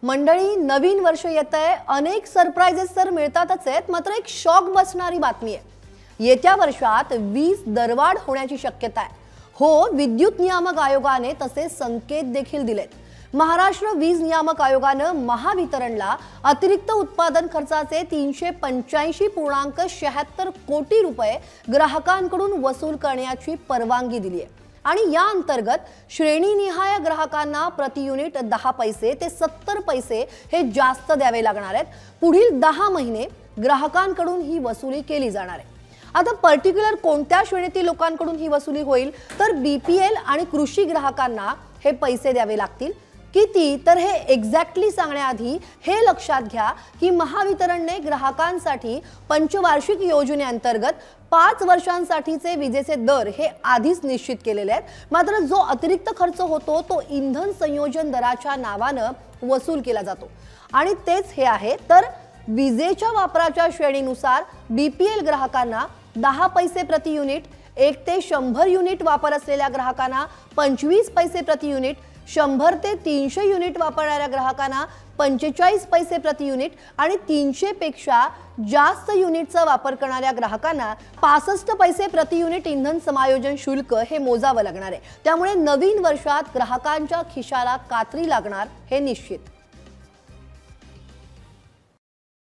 मंडळी, नवीन वर्ष येतंय, अनेक सरप्राइजेस तर मिळतातच आहेत, मात्र एक शॉक बसणारी बातमी आहे। येत्या वर्षात वीज दरवाढ होण्याची शक्यता आहे। हो, विद्युत नियामक आयोगाने तसे संकेत देखील दिलेत। महाराष्ट्र वीज नियामक आयोगाने महावितरणला अतिरिक्त उत्पादन खर्चाचे 385.76 कोटी रुपये ग्राहकांकडून वसूल करण्याची परवानगी दिली आहे। आणि या अंतर्गत श्रेणीनिहाय ग्राहकांना प्रति युनिट 10 पैसे ते 70 पैसे हे जास्त द्यावे लागणार आहेत। पुढील 10 महिने ग्राहकांकडून ही वसुली केली जाणार आहे। आता पर्टिक्युलर कोणत्या श्रेणीतील लोकांकडून ही वसुली होईल तर बीपीएल आणि कृषी ग्राहकांना हे पैसे द्यावे लागतील। किती तर हे एक्झॅक्टली सांगण्याआधी हे लक्षात घ्या की महावितरणने ग्राहकांसाठी पंचवार्षिक योजनेअंतर्गत 5 वर्षांसाठीचे विजेचे दर हे आधीच निश्चित केलेले आहेत। मात्र जो अतिरिक्त खर्च होतो तो इंधन संयोजन दराच्या नावाने वसूल केला जातो आणि तेच हे आहे। तर विजेच्या वापराच्या श्रेणीनुसार बीपीएल ग्राहकांना 10 पैसे प्रति युनिट, 1 ते 100 युनिट वापर असलेल्या ग्राहकांना 25 पैसे प्रति युनिट, 100 ते 300 युनिट वापरणाऱ्या ग्राहकांना 45 पैसे प्रति युनिट आणि 300 पेक्षा जास्त युनिटचा वापर करणाऱ्या ग्राहकांना 65 पैसे प्रति युनिट इंधन समायोजन शुल्क हे मोजावं लागणार आहे। त्यामुळे नवीन वर्षात ग्राहकांच्या खिशाला कात्री लागणार हे निश्चित।